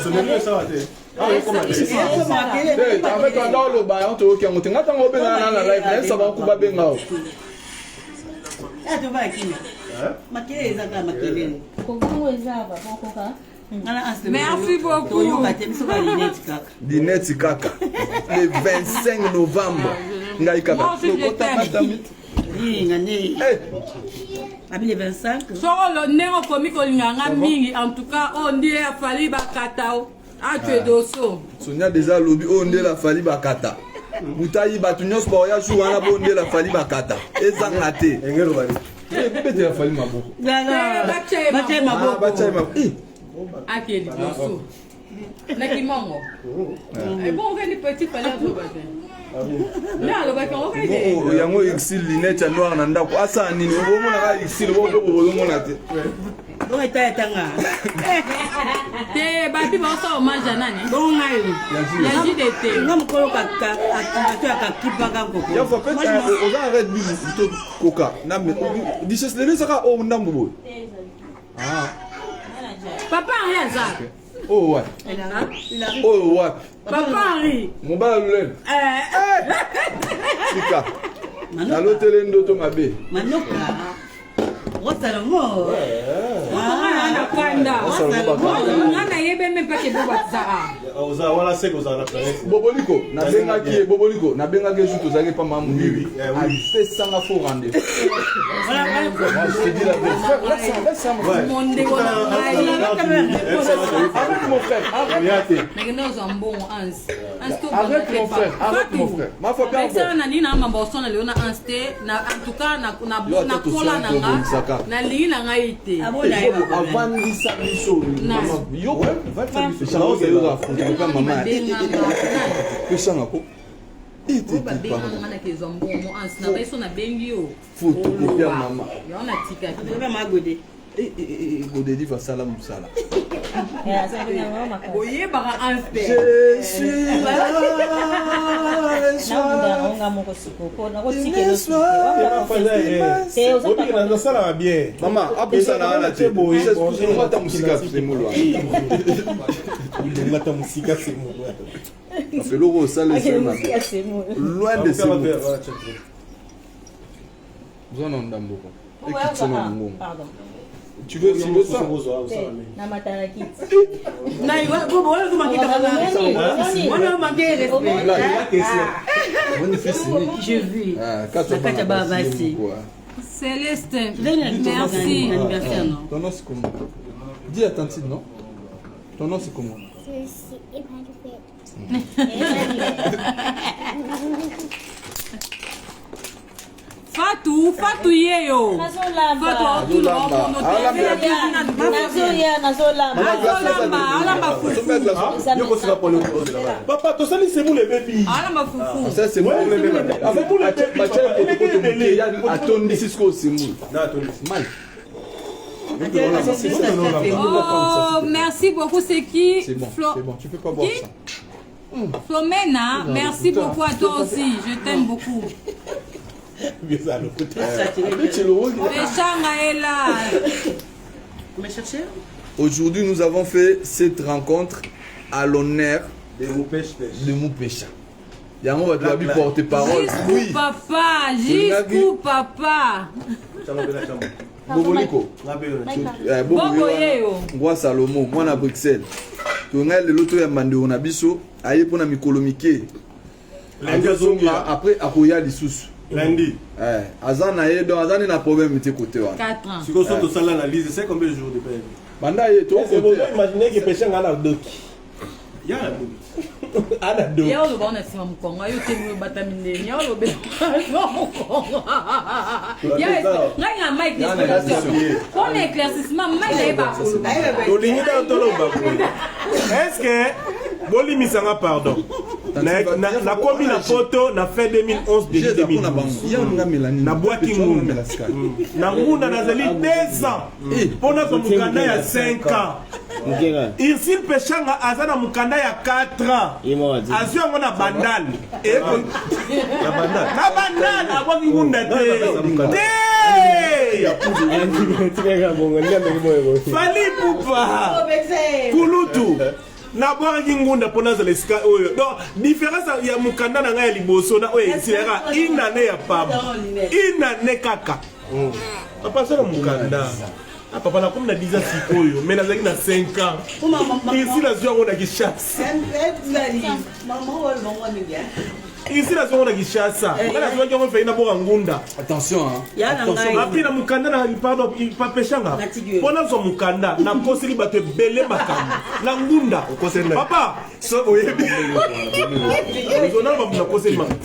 Ce n'est pas ça. Avec un dans le bain, tu as un peu de live, ça va couper bien. Merci beaucoup. Dinette Kaka. Le 25 novembre. Moi aussi, je t'aime. Le 25. Solo nengo komi kolinganga mingi. En tout cas, on dit a fallu bakatao. Ah, tu es dosso. Sonia déjà lobby on dit la fali bakata. Mutayi batunyo sport ya jou wana bon dit la fali bakata. Ezangate. Engelo bali. Peut-être la fali maboko. Bache maboko. Bache maboko. Aki dosso. Nakimongo. Et bon, on fait des petits palais de bateau. Là, le bateau, on fait des. Oh, yango exil linette noir na ndako. Asa nini obomona ka exil obomona te. Donc etanga. Te babi ba so hommage à nani? Bon ngai. Yaji d'été. Ngam ko ka activité ka kipaka ngoko. Ya faut peut-être aux arrête bi to koka. Na me di se lever saka o ndambo boy. Ah. Papa rien ça. Oh ouais. Oh ouais. Papa Henri. Mon bas lulen. Sika. Na l'hôtel ndoto mabe. Manoka. Rosalamo. Ana kwanda. Ana yebe même pas que boba ça. Oza wala seko za la planète. Boboliko, na benga ki boboliko, na benga ke juto zaki pa mamu. Oui. Fait ça na faux rendez-vous. Voilà. Je te dis la vérité. Laisse ça. Monde Arrête mon frère, arrête. Mais nous sommes bons ans. Arrête mon frère, arrête mon frère. Ma faut bien. Ça na nina mamboso na leona anste na en tout cas na kola na nga na lingi na nga ite. Avant de ça biso. Yo, va te faire ça là affronter maman. Pesa ngako. Ite ba benga ngana ke zombo mo ans na beso na bengi yo. Faut copier maman. Yo na tika. Beba magode. Godedi va salam sala. Oye baka anste. Je suis là. Maman, après ça na la tête. Je crois ta musique c'est moulwa. Ta musique c'est moulwa. Parce que l'euro ça le c'est loin de ces mots. Vous en avez beaucoup. Pardon. Tu veux ça? Na matana kit. Na iwa bobo wala kumakita kana. Wana magere. Je vis. Kacha babasi. Céleste. Merci. Ton nom c'est comment? Dis à Tantine, non? Ton nom c'est comment? C'est Fatou yeyo. Papa, tu sais c'est vous les bébés. Alamba fufu. Ça c'est moi les bébés. Avec vous les bébés. Attendez Cisco c'est moi. Mal. Oh, merci beaucoup, c'est qui? C'est bon, tu peux pas boire ça. Flomena, merci beaucoup à toi aussi, je t'aime beaucoup. Aujourd'hui, nous avons fait cette rencontre à l'honneur de Moupécha. Il y a un porte-parole. Jusqu'où papa, jusqu'où papa. Boboliko. Bobo yeyo. Moi Salomo, moi na Bruxelles. Tonga le loto ya mande on abiso, aye pona mikolo mike. Après akoya lisusu. Lundi. Azana ye donc azana na problème te côté wa. 4 ans. Si on sort de ça l'analyse, c'est combien de jours de paix? Banda ye to côté. Imaginez que péché ngana doki. Ya la doki. Ana doki. Ya lo bona sima mkongo, yo te mo batamine, ya lo be. Ya ngaya mic d'explication. On éclaircissement mic na eba. Olinga tolo ba. Est-ce que Boli misanga pardon. Na komi na photo na fin 2011 début 2012. Na boaki ngunda. Na ngunda nazali 2 ans. Pona ko mukanda ya 5 ans. Ici pechanga azana mukanda ya 4 ans. Azio ngona bandal. Na bandal aboki ngunda te. ya puzo. Fali Poupa. Kulutu. Na bwa ngunda pona za lesika oyo. Donc différence ya mukanda na ngai liboso na oyo isilera inane ya pamba. Inane kaka. Papa ça mukanda. Ah papa na comme na 10 ans sikoyo, mais nazaki na 5 ans. Ici la zone on a qui chasse. Ici la zone on a qui chasse. Kana zone on fait na boka ngunda. Attention Attention. Apina mukanda na pardon, il pas pêchanga. Pona zo mukanda na koseli bato belé makamba. Na ngunda. Papa, so oyebi. Zona ba na koseli makamba.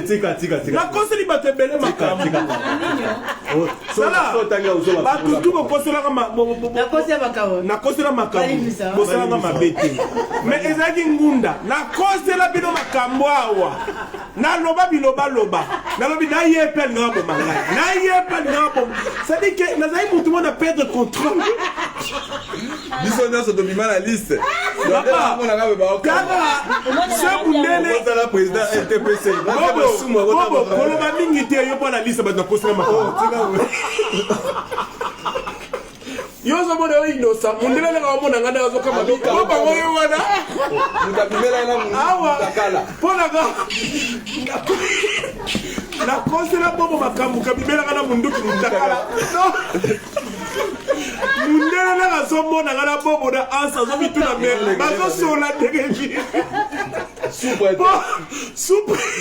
Tika. Na koseli bato belé makamba. Sala. Bato tuko kosela kama na kosela makamba. Kosela kama bete. Mais ezaki ngunda. Na kosela bino makambo awa. Na loba biloba loba. Na lobi na yepel ngabo manga. Na yepel ngabo. Ça dit que nazai mutu mona perdre contrôle. Bisogna so domima la liste. Papa. C'est bundele. La président NTPC. Bobo, koloba mingi te yo pa la liste ba na kosela makamba. Yo so mona yo inosa. Mundele nga mona ngana zo kama do. Boba ngoyo wana. Mutabimela na mutakala. Pona ga. Na kosela bobo makambu kabibela kana munduki mutakala. No. Mundele na zo mona ngana bobo da ansa zo bituna me. Bazo sola tegeji. Super.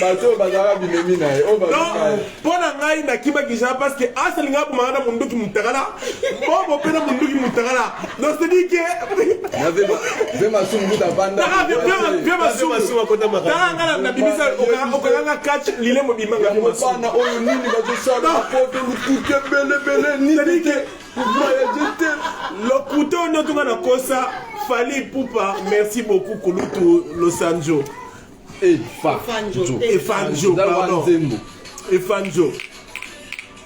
Bato bazara bimemi na e. Non, pona ngai na kiba kisha parce que asali ngapu mangana munduki mutakala. Bobo pena munduki mutakala. Donc c'est dit que Vema sumu banda. Vema sumu kota makala. Tanga na bibisa okanga catch lile mo bimanga mo bana oyo nini bazo sala apote lukuke bele nini ke le couteau notunga na kosa Fali Poupa. Merci beaucoup Kulutu Losanjo. Fanjo, pardon. Fanjo.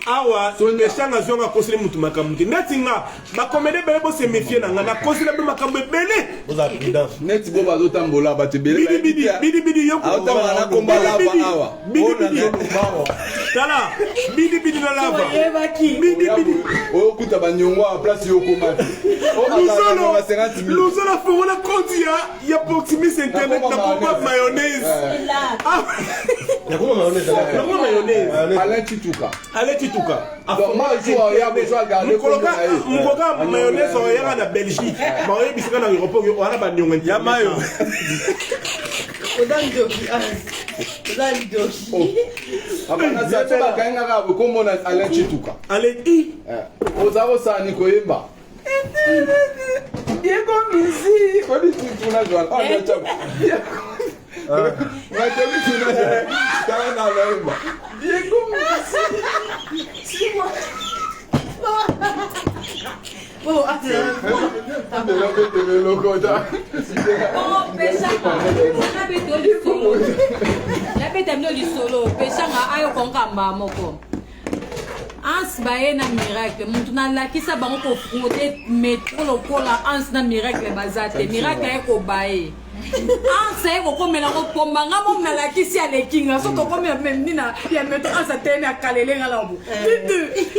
Awa, meshanga zonga kosele mutu makambu. Netinga, ba komede bele bo se méfier na ngana kosele be makambu bele. Boza prudence. Net bo bazo tambola ba te bele. Bidi yoko. Auta wana komba lava awa. Bidi. Tala, bidi na lava. Bidi. O kuta ba nyongwa place yoko mati. O azala ba 50 000. Luzolo fo na konti ya proximis internet na pompa mayonnaise. Ya kuma mayonnaise. Alain Chituka. Mkoka mayonnaise oyanga na Belgique. Ba oyebisika na aéroport wana ba nyonga ya mayo. Odanjoki. Abana za ba kanga ka ko mona Alain Chituka. Alain Ozaro sani koyemba. Diego Misi. Ko di tuna jwal. On da chama. Na temi tuna jwal. Kana na lema. Diego Misi. Simo. Oh, attends. Ans baye na miracle muntu na lakisa bango ko frotter metro lokola ans na miracle bazate miracle ko baye ans ay ko komela ko pomba ngamo na lakisi ale kinga so to komela même nina ya metro ans atene akalele ngala bu titu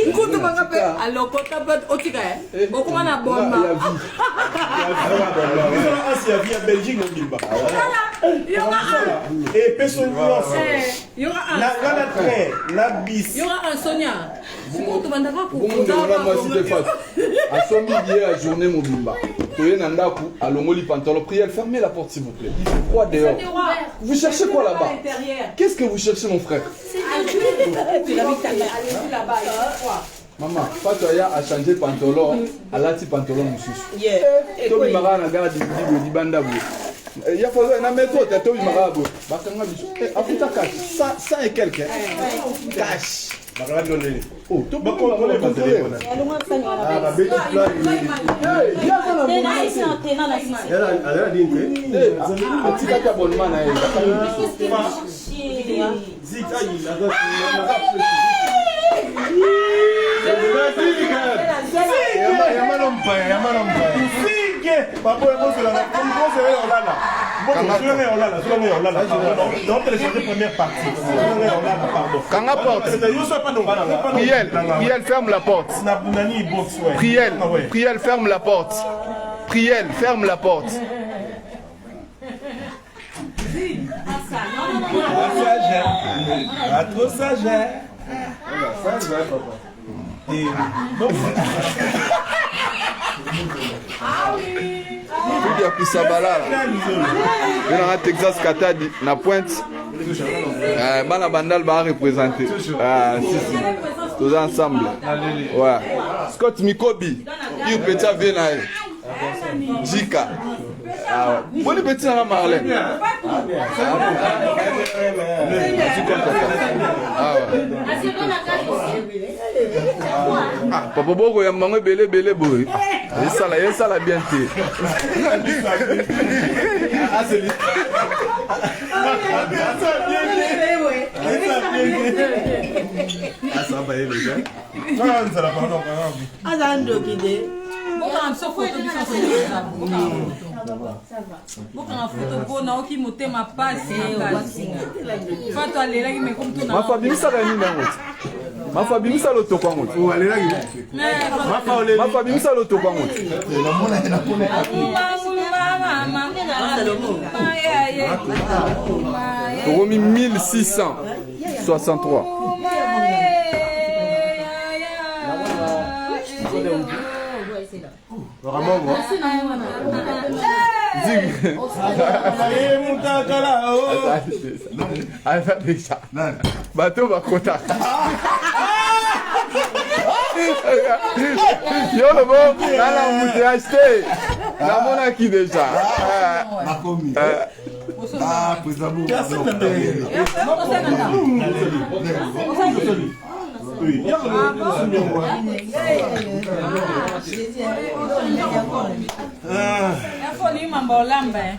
nkutu banga pe aloko tabat otika bokoma na bomba Asia via Belgique no Bilba. Et personne il y aura un la train, la bis. il y aura un Sonia. Bon, à son milieu à journée mobimba. Toye nandaku alongoli pantalon. Prière, fermez la porte s'il vous plaît. Il fait froid dehors. Vous cherchez quoi là-bas? Qu'est-ce que vous cherchez mon frère? Maman, Fatoya a changé pantalon, elle a dit pantalon moussous. Tobi Mara na garde du Libanda. Il y a fallu un métro, Tobi Mara. Bakanga bisou. Afrika cash, 100 et quelques. Cash. Oh, tu peux contrôler mon téléphone. Ah, la bête là. Elle a dit que. Tu as un abonnement à elle. Papa, c'est la première partie. Priel, ferme la porte. Priel, ferme la porte. Priel, ferme la porte. Trop sage. Tout a pris sa balade. Dans la Texas Katadi, na pointe. Bana Bandal va représenter. Tous ensemble. Ouais. Scott Mikobi, il peut venir. Jika. Bon, les petits à Marlène. Papa Bogo, il y a un belé boy. Et ça la bien fait. Romi 1663. Bateau va kota. Yo le bon, là on vous acheté. La mona qui déjà. Ah, président. Oui.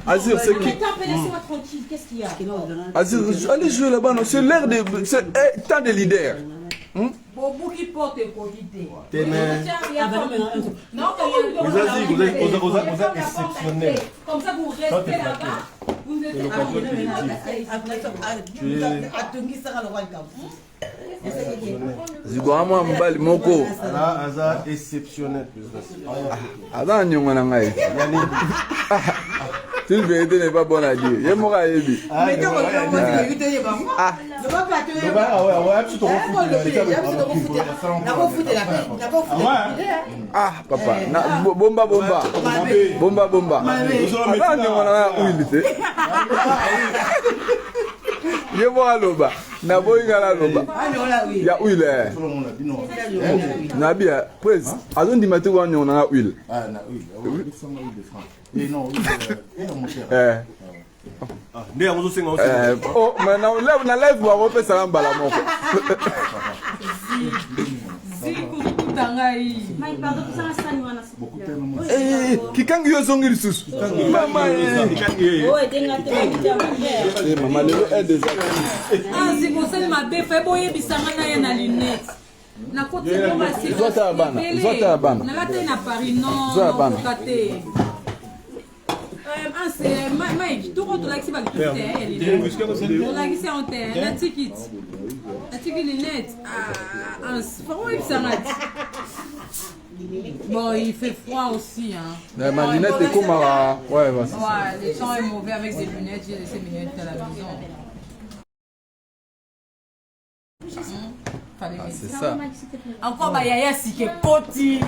Azir, c'est qui? Laissez-moi tranquille, qu'est-ce qu'il y a? Azir, allez jouer là-bas, c'est l'air de. C'est tant de leader. Beaucoup qui portent qualité. Non, vous êtes exceptionnel. Comme ça, vous restez là-bas. Vous êtes Zigwama mbali moko. Aza exceptionnel. Ada nyonga na ngai. Tu le vérité n'est pas bon à dire. Il y a mon aïebi. Mais quand on ah. Ah, papa. Bomba. Bomba. Ada nyonga na huile. Il y a mon aloba. Na boinga la loba. Ya huile. Na bia, pres. Azon di matu wa nyonga na huile. Ah, na huile. Et non, oh, maintenant, on a live pour refaire ça en balamon. Qui quand il y a son gris maman, maman, elle déjà. Ah, c'est pour ça que ma belle fait boyer bisanga na lunette. Na côté de moi c'est. Zota abana. Na la na Paris non. Côté. C'est Mike, tout le monde a qui va le faire. On l'a qui en terre, la ticket lunette. Ah, bon, il fait froid aussi. Ma lunette est comme à. Ouais, le temps est mauvais avec des lunettes, j'ai laissé mes lunettes à la maison. C'est ça. Encore Yaya si que poti.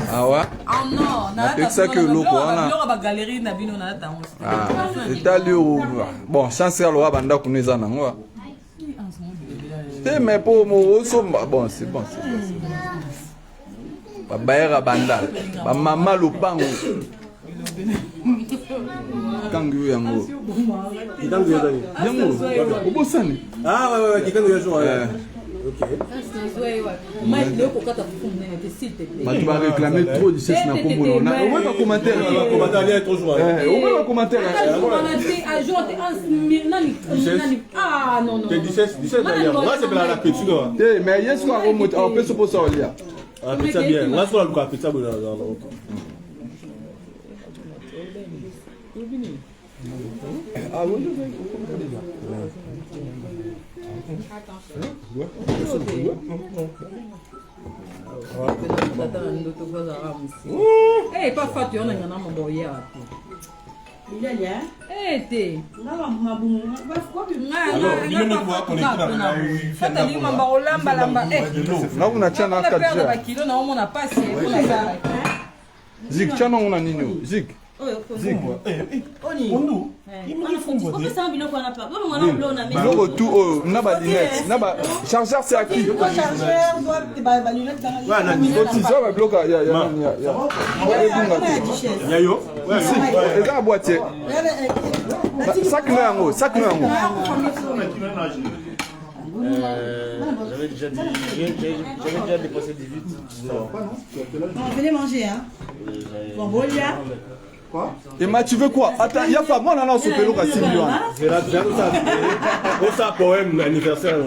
Ah ouais. Ah non, c'est ça que l'eau quoi. On a galerie na bino na ta. Ah, Italio. Bon, chanceur loi banda kuneza na ngwa. Mais pour moi bon, c'est bon. Ba baera banda. Ba mama lupango. Kangu yango. Yango. Ubosani. Ah ouais, qui kangu yango. Ok. Tu vas réclamer trop de cesse na Congo. On va pas commenter. Ah non. 17 là c'est la petite. Mais il y a ce qu'on peut se poser au lit. Ah, c'est bien. Là, c'est la petite. Ah oui, Eh, pas fait, on a un mambo hier. Il est là. Eh, t'es. Alors, il ne voit qu'on est là. là on a tient dans 4 Zik, tiens on a nino. Zik. Zik. Biloko tout naba lunette, naba chargeur c'est à qui? Ça va bloquer ya. Yayo. Et ça boîtier. Sac nango. J'avais déjà dépassé 18. Venez manger, hein. Bon, bon, il y a. Et ma tu veux quoi? Attends, il y a pas moi on a ce pelo à 6 millions. C'est là ça poème anniversaire.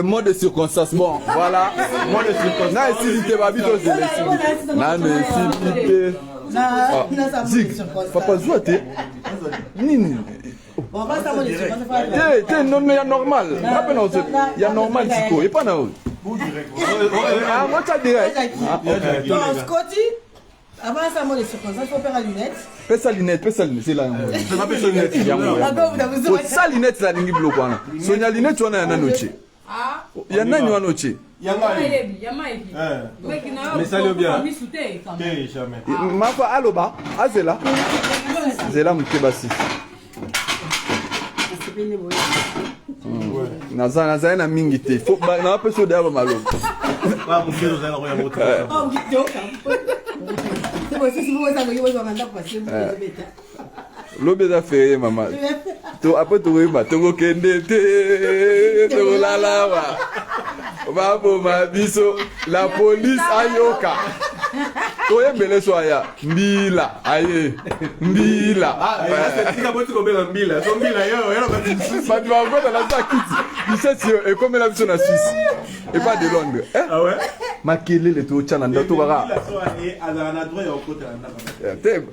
Mode de circonstance. Bon, voilà. Mode de circonstance. Na ici babito je na mais Zik, papa zoate. Nini. Non, mais il y a normal. Il y a normal, Zico. Et pas non. Ah, moi, ça direct. Scotty, avant ça, moi, les circonstances, il faut faire la lunette. Fais sa lunette, c'est là. Je m'appelle sa lunette. Sa lunette, c'est la ligne bloquée. Sonia lunette, tu en as un noche. Il y en a une noche. Mais ça le bien. Ma femme, allo bas, Azela. Zela Mukebasi. Naza na mingi te. Faut na peu so d'aba malo. Ah, mon frère, vous allez envoyer votre. Oh, c'est bon, si vous voulez ça, vous allez mandar passer pour le bêta. L'obéda fait maman. To après to weba to go kende te to la lava. Babo ma biso la police ayoka. To yembele so aya mbila aye mbila. Ah, c'est qui d'abord tu combien mbila. So mbila yo ba tu vas voir la ça quitte. Tu sais si et comme la biso na Suisse et pas de Londres. Ah ouais. Makele le to chana ndo to bara. La so et azana droit yo côté na ndaba. Te.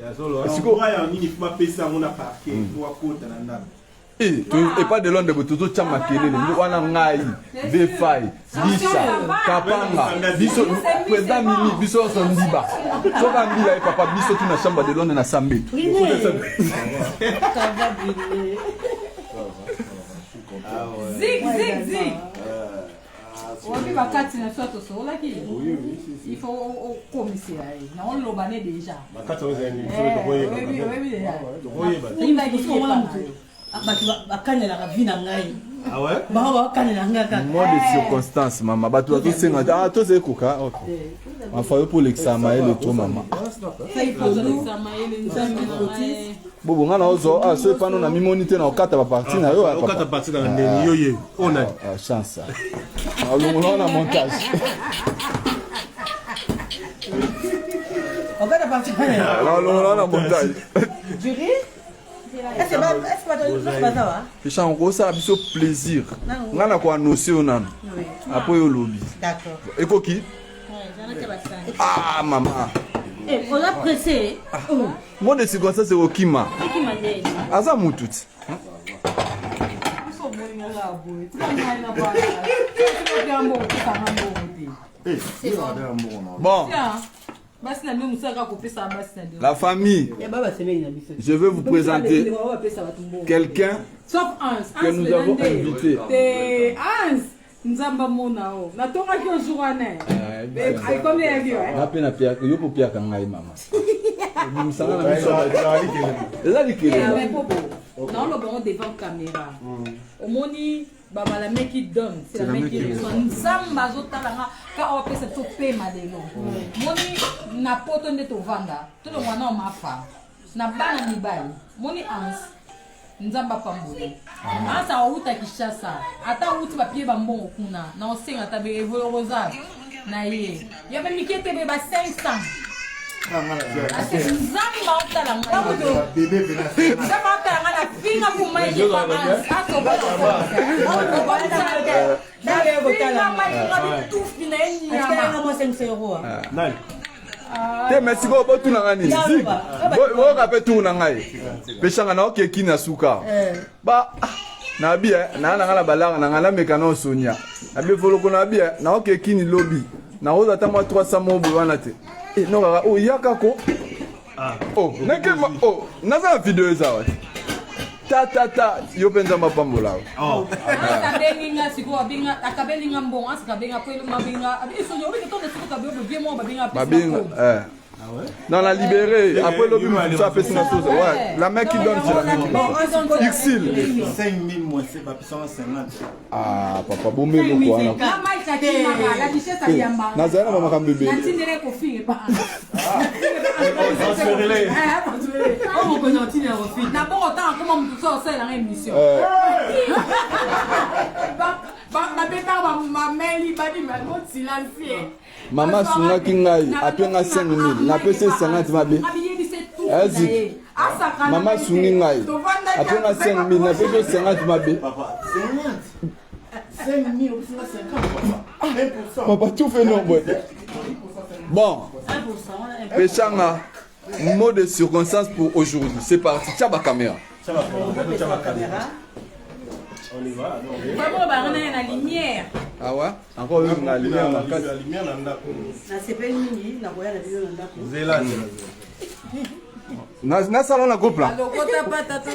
Siko ya nini faut pesa mon parquet pour côté na ndaba. Et pas de Londres, mais tout le monde makele nous wana ngai defai bisa kapanga biso président mini biso sondiba soka mbila et papa biso tuna chambre de Londres na sambe Zig. On va quatre na soit au sol là qui. Il faut au commissaire. Na on lobane déjà. Ba quatre aux amis, il faut envoyer. Oui déjà. Il m'a dit comment la vie na ngai. Ah ouais? Ba kanela ngaka. Moi de circonstances maman bato to senga to ze kuka. Enfin pour l'examen et le tout maman. Ça il faut l'examen et le Bobo ngana ozo so pano na mimonite na okata ba parti na yo papa. Okata parti na ndeni yoye. On a chance. On a montage. Okata parti. On a montage. Jury? Est-ce que pas ça? Ficha on ça biso plaisir. Ngana ko annoncer onana. Après yo lobby. D'accord. Ekoki? Ah maman. Eh, on a pressé. Moi de circonstance c'est Okima. Okima ndeni. Aza mututi. Bon. La famille, je vais vous présenter quelqu'un que nous avons invité. Nzamba mona o natonga ki ojuane ai comme ya bio na pena pia yo po pia kan ngai mama msana na biso eza likele non le bon devant caméra omoni baba la mec qui donne c'est la mec qui reçoit nzamba zotalanga ka o pesa to pema de no moni na poto nde to vanda to le mwana o mafa na bana ni bali moni ans nzamba pamboli asa uta kishasa ata uti papier bambongo kuna na osenga tabe evoloroza na ye ya be mikete be ba 500 Nzamba otala nga. Nzamba otala nga na finga kumaji pa atoba. Finga maji nga bitufi na yenyi Est-ce qu'il y a yama. un mois 5 euros? Nani? te merci ko botu na ngani zik bo ka pe tu na ngai peshanga na oke kina suka ba na bi na ngala balanga na ngala mekano sonia na be voloko na bi na oke kini lobby na oza ta mo 300 mo bo wana te no kaka o yaka ko oh neke oh naza video za ta yo penza mapambola Akabelinga siko abinga akabelinga mbongo asikabenga kwelo mabinga abiso nyobe ketonde siko kabyo bien mo babinga dans la libérée après le but ça fait une chose ouais la mec qui donne c'est la mec qui donne Xil 5000 moins c'est pas 150 ah papa bomelo quoi na mama itakima la bichesa biamba nazana mama kambebe natindele ko finge pa Transférez-les. on connaît na refi na bon temps comment on sort ça dans émission ba beta ma meli badi ma mot silencieux mama sungaki ngai apenga 5000 na pese 50 mabe Ezi mama sungi ngai apenga 5000 na pese 50 mabe papa 5000 ou 50 papa 1%. papa tout fait non boy bon pechanga mot de circonstance pour aujourd'hui c'est parti tchaba caméra Ça va, on y va. vraiment ba ngana na lumière ah ouais encore une la lumière La makasi lumière dans la cour. Na sepeli mingi na koya na bino na ndako. Zélan. na salon na groupe là alokota pata to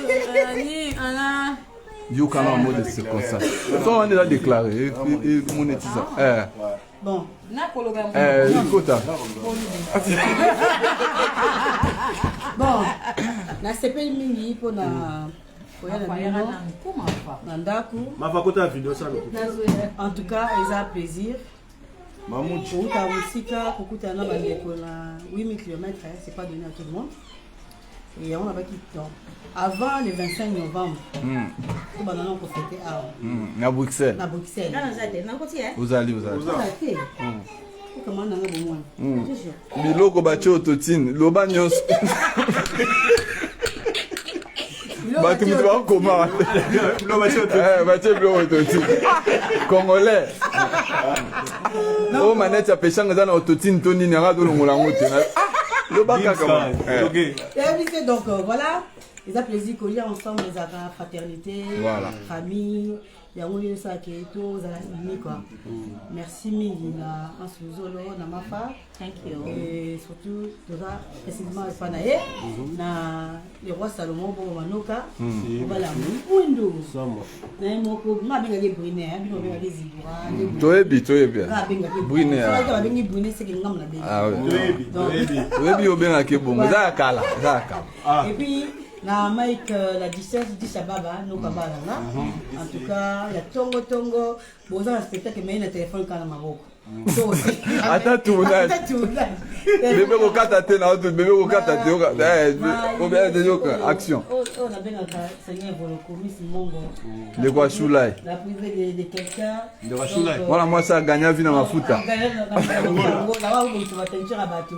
ni ana you can en mot de circonstance ça on est là déclaré et monétiser Bon, na koloba kota bon. Na sepeli mingi mpo na koya na bino na ndako. Ma va côté la vidéo ça. En tout cas, eza plaisir. Mamouchi. Kuta musika, kukuta na bandeko na 8000 km, c'est pas donné à tout le monde. Et on a pas quitté temps. Avant le 25 novembre, tout le monde a fêté à Bruxelles. na Bruxelles. Vous allez. Comment on a besoin? Biloko bacho ototine loba nyonso bato mutu bakoma batie biloko ototine congolais o manete ya peshanga eza na ototine to nini anga tolongola yango te loba kaka Donc voilà, ils ont plaisir qu'on y a ensemble, les fraternité, voilà. famille. Il y a eu ça qui est tout, quoi. Merci Mingi, na Ansuzolo, na Mafa. thank you Et surtout, précisément, Fanae, na le roi Salomon, Manoka, voilà, Windows. Na moko, ma benga ke Brune, bino benga ke Zibura. toyebi Brune. Ça benga Brune, c'est que ngam na benga. toyebi obengaki bongo eza ya kala Et puis, na Mike la 17 dit Shababa no kabala na en tout cas la tongo boza un spectacle mais na téléphone kana maboko ata tournage bébé kokata te na auto bébé kokata te o bien de yoka action on a bien Seigneur Voloko Miss Mongo de quoi choulai la privée de quelqu'un De Rachulai. voilà moi ça gagna vie na mafuta là où on va tenir à bateau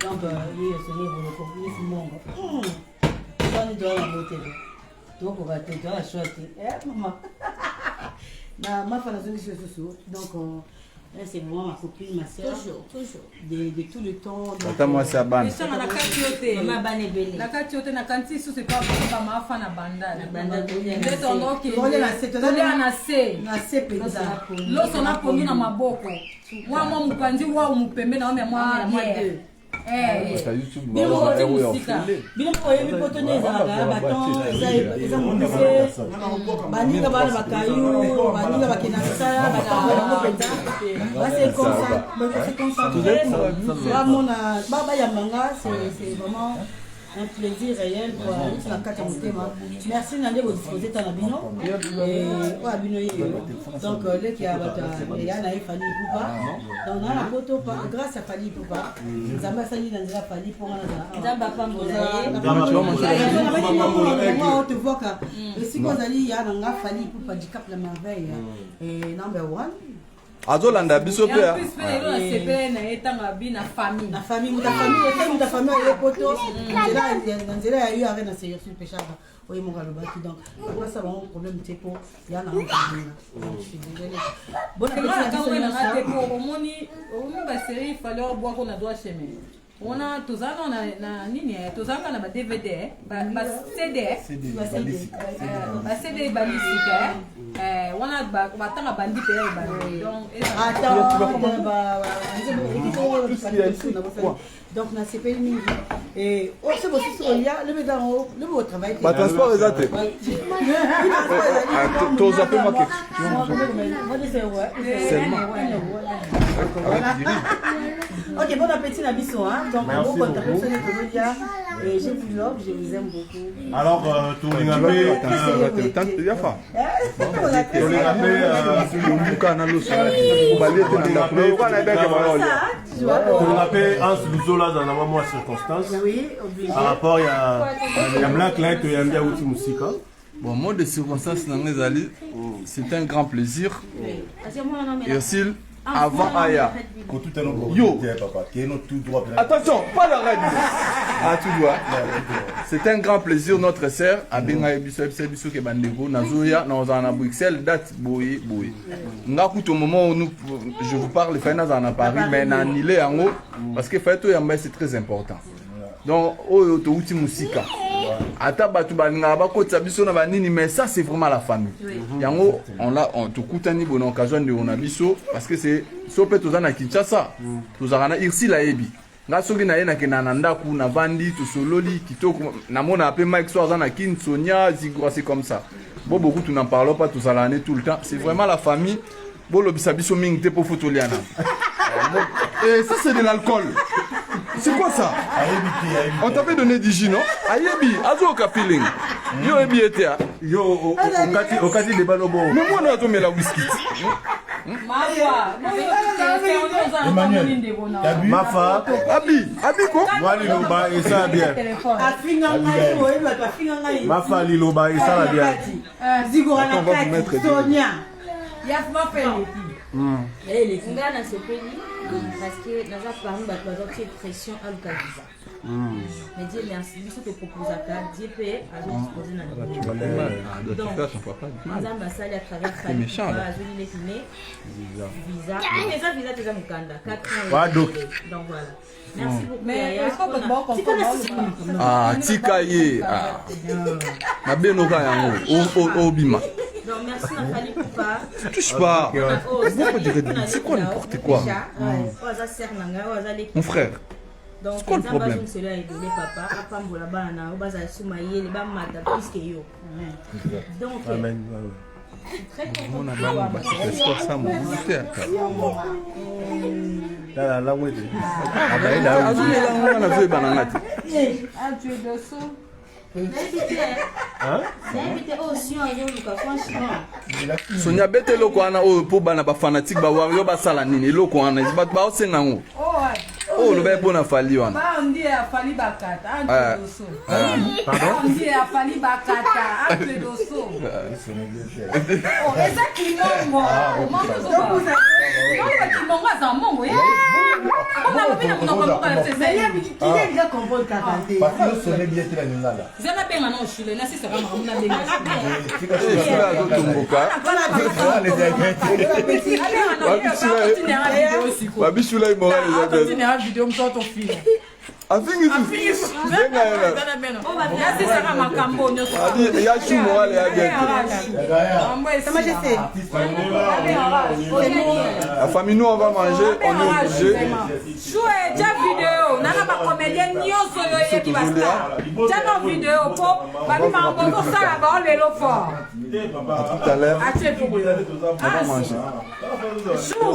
donc lui Seigneur Voloko Miss Mongo on est dans la beauté donc on va te dire la chouette maman ma femme a donc c'est vraiment ma copine, ma soeur. Toujours. De tout le temps. Attends-moi, c'est à ban. La katiote na kanti sous c'est pas ma fan à banda. Loso na pongi na maboko. Wa mo mpanzi wa mupembe na mwa deux. baninga bana bakayu baninga bakina sala baba ya manga c'est vraiment un plaisir réel pour la carte motema. Merci Nandé vous disposez ta bino et wa bino donc le qui a bata ya na Fali Poupa donc na photo grâce à Fali Poupa nzamba sali na nzela Fali pour na nzamba pamboza moi on te voit ka si vous allez ya na Fali Poupa du Cap la merveille et number 1 azolanda biso pe en plus lelo na sepele na etanga bi na famille ta famille ile poto nzela ya yo arena sérieux sur péchaba oyi mon galobaki donc après ça bon problème tepo ya na je suis désolé bon appétit na tepo omoni ba série fallait boire qu'on a droit chemin on a tozanga na nini tozanga na ba DVD ba CD ba CD balisika on a ba tanga bandi pe ba donc na CP mingi et au c'est aussi sur il y a le bédano le beau travail ba transport exact to za pe market ok, bon appétit la biso, hein. Donc, bon contact, je vous love, je vous aime beaucoup. Alors, tout le monde par rapport à Black Light et à Outi Musica. Bon, mot de circonstance, c'est un grand plaisir. Et aussi, avant Aya. Yo. Attention, pas la radio. Ah, tout droit. C'est un grand plaisir, notre sœur. Abinga Ebiso ke Bandego, Nazoya, nous en à Bruxelles, date Boye. Au moment où je vous parle, à Paris, mais en Ile en haut, parce que c'est très important. Donc, Outi Musica. Ata batu balinga bakota biso na banini mais ça c'est vraiment la famille. Yango on te kutani bon occasion de on a biso parce que c'est sope tozana Kinshasa. Tozana irsi la ebi. Nga soki na yena kenana ndaku na vandi to sololi kitoko na mona appelé Mike Soaza na Kin Sonia Zigura c'est comme ça. Bon beaucoup tu n'en parles pas tout ça l'année tout le temps. C'est vraiment la famille. Bon lobisa biso mingi te po fotoliana. Et ça c'est de l'alcool. C'est quoi ça? On t'avait donné du jus, non? Ayebi, azoka feeling. Yo ebi était. Yo, au kati de balobo. Mais moi, on a tombé la whisky. Mafa. Abi quoi? Moi, Liloba, et ça bien. Mafa, Liloba, et ça bien. Zigora na kati, Sonia. Yaf ma fait les gars dans ce pays parce que nous avons parlé de la pression à l'Ukaviza. Mais Dieu merci, nous te propose à faire Dieu paye à nous disposer dans le monde. Donc, nous avons basé à travers ça. Nous avons visa. Mais ça visa déjà Mukanda 4 ans. Donc voilà. Merci beaucoup. Mais Tikaye. Ma benoka yango obima. Donc merci Nathalie Poupa. Tu touches pas. C'est quoi n'importe quoi? Mon frère. Donc c'est quoi le problème? Donc amen. très content. Sonia bete loko wana o po bana ba fanatique ba wa yo ba sala nini loko wana ba osenga ngo. Oh le ba po na fali wana. Ba on dit a fali bakata entre dosso. Pardon? On dit a fali bakata entre dosso. Oh eza kimongo. Kimongo za mongo ye. On a bien on va pas faire ça. Qui est déjà comprendre kaka. Parce que sonner bien la ningala. Zana benga non chule na sisa kama hamna benga. Babishula imora les vidéo mtoto film. Afingi benga yana. Na sisa kama kambo nyoso. Adi ya chumo wale ya gete. Comment je sais? La famille nous on va manger, on est obligé. Jouer déjà vidéo, nana ba comédien nyoso yo yebi basta. Déjà vidéo po ba mi ma ngo ça la ba lelo fort. À tout à l'heure. On va manger. Chou.